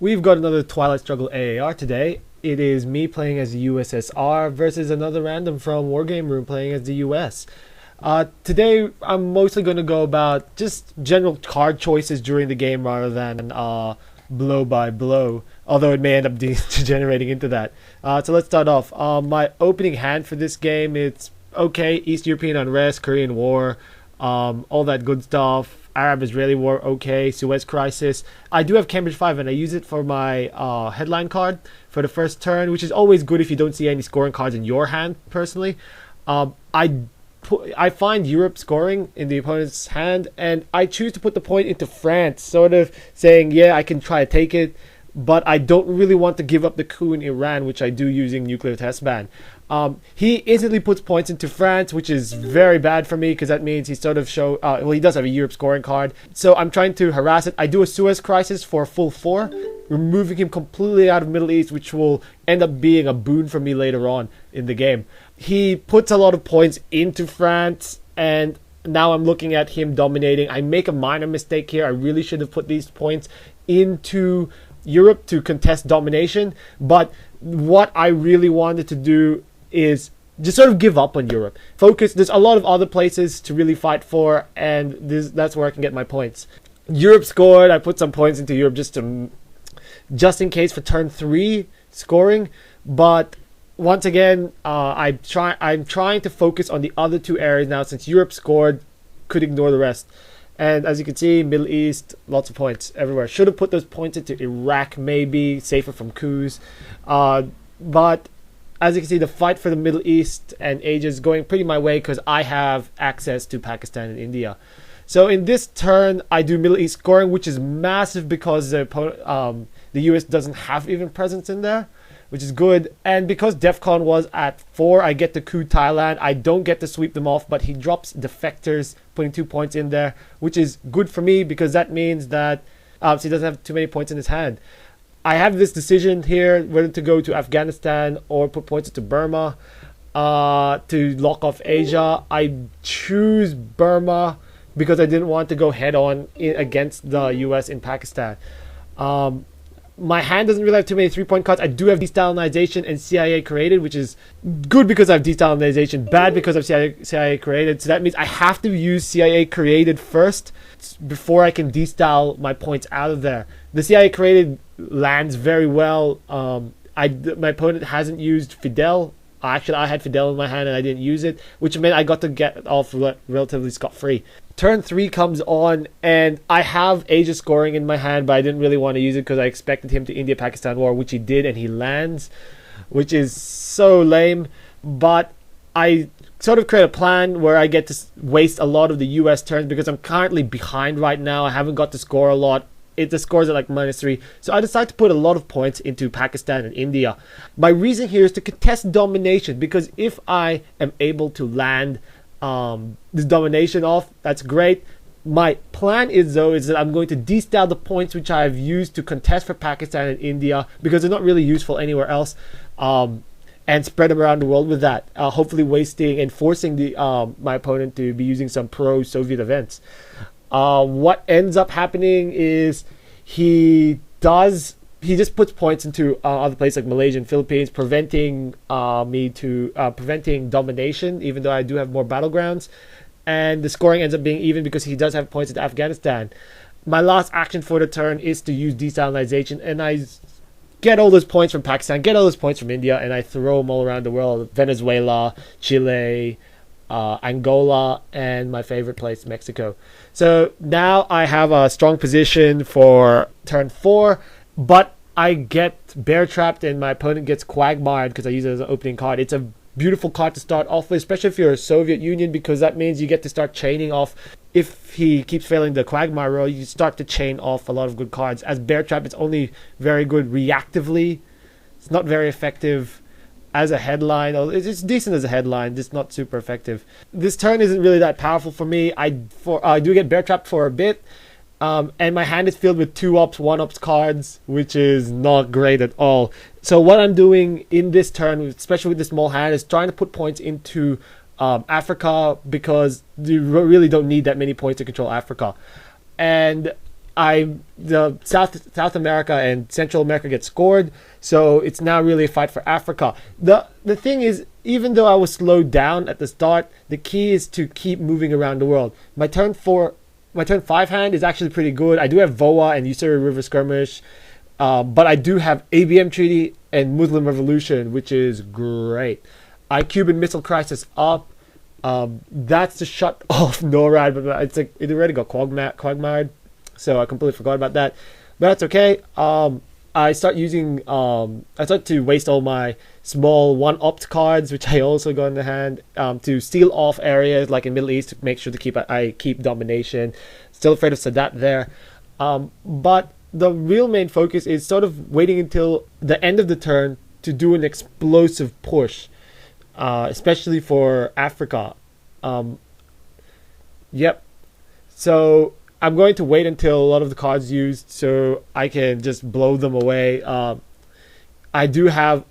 We've got another Twilight Struggle AAR today. It is me playing as the USSR versus another random from Wargame Room playing as the US. Today, I'm mostly going to go about just general card choices during the game rather than blow by blow, although it may end up degenerating into that. So let's start off. My opening hand for this game, it's okay, East European unrest, Korean War, all that good stuff. Arab-Israeli War, okay, Suez Crisis. I do have Cambridge 5 and I use it for my headline card for the first turn, which is always good if you don't see any scoring cards in your hand, personally. I find Europe scoring in the opponent's hand, and I choose to put the point into France, sort of saying, yeah, I can try to take it, but I don't really want to give up the coup in Iran, which I do using nuclear test ban. He instantly puts points into France, which is very bad for me because that means he sort of well, he does have a Europe scoring card. So I'm trying to harass it. I do a Suez Crisis for a full 4, removing him completely out of Middle East, which will end up being a boon for me later on in the game. He puts a lot of points into France, and now I'm looking at him dominating. I make a minor mistake here. I really should have put these points into Europe to contest domination, but what I really wanted to do is just sort of give up on Europe. Focus, there's a lot of other places to really fight for, and that's where I can get my points. Europe scored, I put some points into Europe just in case for turn 3 scoring, but once again, I'm trying to focus on the other 2 areas now since Europe scored, could ignore the rest. And as you can see, Middle East, lots of points everywhere. Should have put those points into Iraq, maybe, safer from coups. But as you can see, the fight for the Middle East and Asia is going pretty my way because I have access to Pakistan and India. So in this turn, I do Middle East scoring, which is massive because the US doesn't have even presence in there, which is good. And because DEFCON was at 4, I get to coup Thailand. I don't get to sweep them off, but he drops defectors, putting 2 points in there, which is good for me because that means that so he doesn't have too many points in his hand. I have this decision here whether to go to Afghanistan or put points into Burma to lock off Asia. I choose Burma because I didn't want to go head-on against the US in Pakistan. My hand doesn't really have too many 3-point cards. I do have destalinization and CIA created, which is good because I have destalinization, bad because I have CIA created. So that means I have to use CIA created first before I can destal my points out of there. The CIA created lands very well. My opponent hasn't used Fidel. Actually, I had Fidel in my hand and I didn't use it, which meant I got to get off relatively scot-free. Turn 3 comes on, and I have Asia scoring in my hand, but I didn't really want to use it because I expected him to India-Pakistan war, which he did, and he lands, which is so lame. But I sort of create a plan where I get to waste a lot of the US turns because I'm currently behind right now. I haven't got to score a lot. The scores are like -3. So I decided to put a lot of points into Pakistan and India. My reason here is to contest domination, because if I am able to land this domination off, that's great. My plan is that I'm going to destal the points which I've used to contest for Pakistan and India because they're not really useful anywhere else, and spread them around the world with that, hopefully wasting and forcing my opponent to be using some pro-Soviet events. What ends up happening is he just puts points into other places like Malaysia and Philippines, preventing preventing domination, even though I do have more battlegrounds. And the scoring ends up being even because he does have points into Afghanistan. My last action for the turn is to use desalinization, and I get all those points from Pakistan, get all those points from India, and I throw them all around the world. Venezuela, Chile, Angola, and my favorite place, Mexico. So now I have a strong position for turn 4, but I get bear trapped and my opponent gets quagmired because I use it as an opening card. It's a beautiful card to start off with, especially if you're a Soviet Union, because that means you get to start chaining off. If he keeps failing the quagmire roll, you start to chain off a lot of good cards. As bear trap, it's only very good reactively. It's not very effective as a headline. It's decent as a headline, just not super effective. This turn isn't really that powerful for me. I do get bear trapped for a bit, and my hand is filled with 2-ups, 1-ups cards, which is not great at all. So what I'm doing in this turn, especially with this small hand, is trying to put points into Africa, because you really don't need that many points to control Africa. And the South America and Central America get scored, so it's now really a fight for Africa. The thing is, even though I was slowed down at the start, the key is to keep moving around the world. My turn 5 hand is actually pretty good. I do have VOA and Usuri River Skirmish, but I do have ABM Treaty and Muslim Revolution, which is great. Cuban Missile Crisis up. That's to shut off NORAD, but it's like it already got quagmired, so I completely forgot about that. But that's okay. I start to waste all my small 1-opt cards, which I also got in the hand, to steal off areas like in Middle East to make sure I keep domination. Still afraid of Sadat there. But the real main focus is sort of waiting until the end of the turn to do an explosive push, especially for Africa. Yep. So I'm going to wait until a lot of the cards used so I can just blow them away. I do have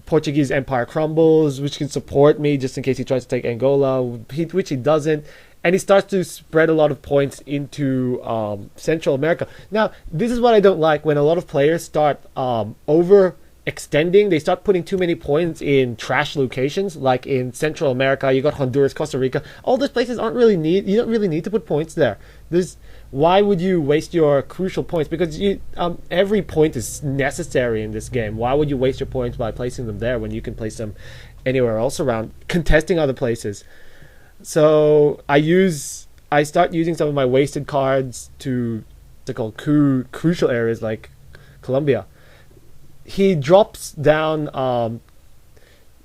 Portuguese Empire Crumbles, which can support me just in case he tries to take Angola, which he doesn't. And he starts to spread a lot of points into Central America. Now, this is what I don't like when a lot of players start overextending. They start putting too many points in trash locations, like in Central America. You got Honduras, Costa Rica. All those places you don't really need to put points there. Why would you waste your crucial points? Because every point is necessary in this game. Why would you waste your points by placing them there when you can place them anywhere else around, contesting other places? So I start using some of my wasted cards to call crucial areas like Colombia. He drops down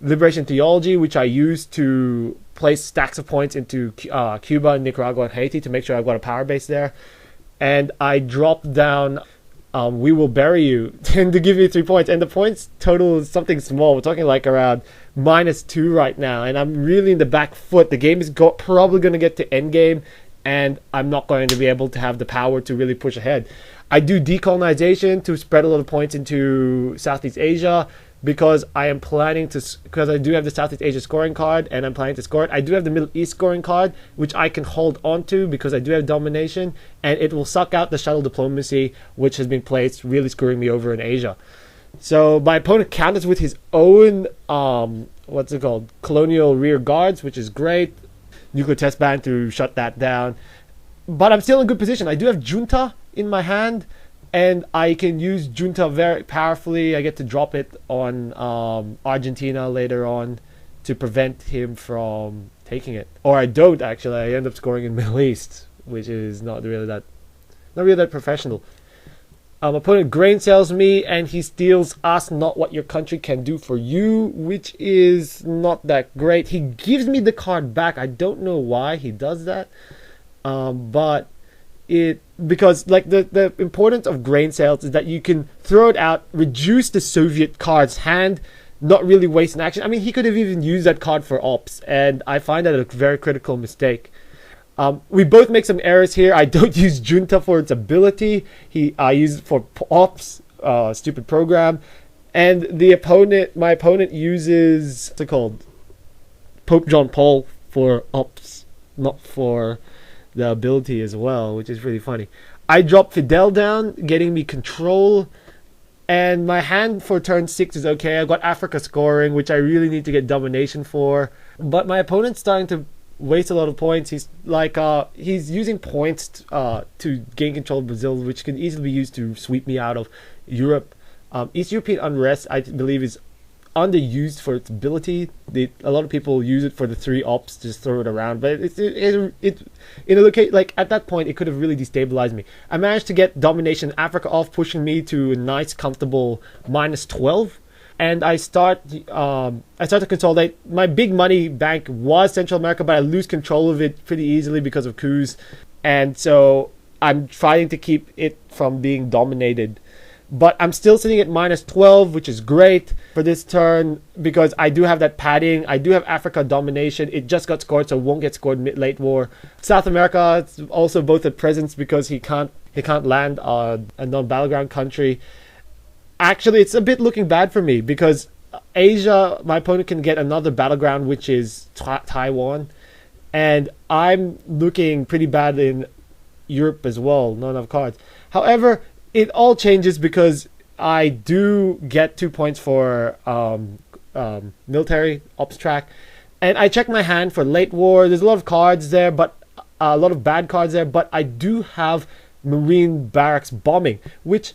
Liberation Theology, which I use to place stacks of points into Cuba, Nicaragua, and Haiti to make sure I've got a power base there. And I drop down We Will Bury You to give me 3 points. And the points total is something small. We're talking like around -2 right now. And I'm really in the back foot. The game is probably going to get to endgame, and I'm not going to be able to have the power to really push ahead. I do decolonization to spread a lot of points into Southeast Asia, because I do have the Southeast Asia scoring card and I'm planning to score it. I do have the Middle East scoring card, which I can hold on to because I do have domination, and it will suck out the shuttle diplomacy, which has been placed, really screwing me over in Asia. So my opponent counters with his own, colonial rear guards, which is great. Nuclear test ban to shut that down. But I'm still in good position. I do have Junta in my hand, and I can use Junta very powerfully. I get to drop it on Argentina later on to prevent him from taking it. Or I don't, actually. I end up scoring in Middle East, which is not really that professional. Opponent grain sells me, and he steals Ask Not What Your Country Can Do For You, which is not that great. He gives me the card back. I don't know why he does that. But because like the importance of grain sales is that you can throw it out, reduce the Soviet card's hand, not really waste an action. I mean, he could have even used that card for ops, and I find that a very critical mistake. We both make some errors here. I don't use Junta for its ability. I use it for ops, stupid program, and my opponent uses Pope John Paul for ops, not for the ability as well, which is really funny. I drop Fidel down, getting me control, and my hand for turn 6 is okay. I've got Africa scoring, which I really need to get domination for, but my opponent's starting to waste a lot of points. He's using points to gain control of Brazil, which can easily be used to sweep me out of Europe. East European unrest, I believe, is underused for its ability. A lot of people use it for the 3 ops, just throw it around, but at that point it could have really destabilized me. I managed to get domination Africa off, pushing me to a nice comfortable -12, and I start to consolidate. My big money bank was Central America, but I lose control of it pretty easily because of coups, and so I'm trying to keep it from being dominated. But I'm still sitting at -12, which is great for this turn because I do have that padding. I do have Africa domination. It just got scored, so it won't get scored late war. South America, it's also both a presence because he can't land a non-battleground country. Actually, it's a bit looking bad for me because Asia, my opponent can get another battleground, which is Taiwan, and I'm looking pretty bad in Europe as well, not enough cards. However, it all changes because I do get 2 points for military ops track, and I check my hand for late war. There's a lot of cards there, but a lot of bad cards there, but I do have Marine Barracks Bombing, which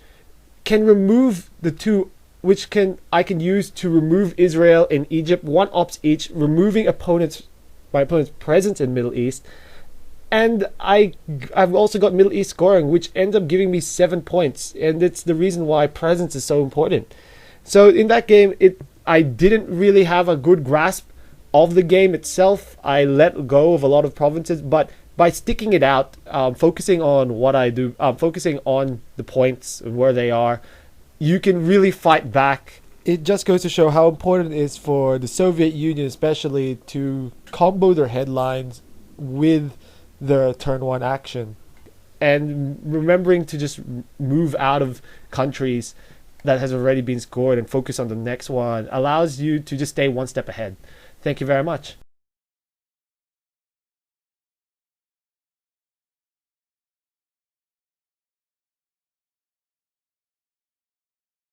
can remove the two, which I can use to remove Israel and Egypt, 1 ops each, removing my opponent's presence in Middle East. And I've also got Middle East scoring, which ends up giving me 7 points, and it's the reason why presence is so important. So in that game, I didn't really have a good grasp of the game itself. I let go of a lot of provinces, but by sticking it out, focusing on what I do, focusing on the points and where they are, you can really fight back. It just goes to show how important it is for the Soviet Union especially to combo their headlines with the turn 1 action, and remembering to just move out of countries that has already been scored and focus on the next one allows you to just stay one step ahead. Thank you very much.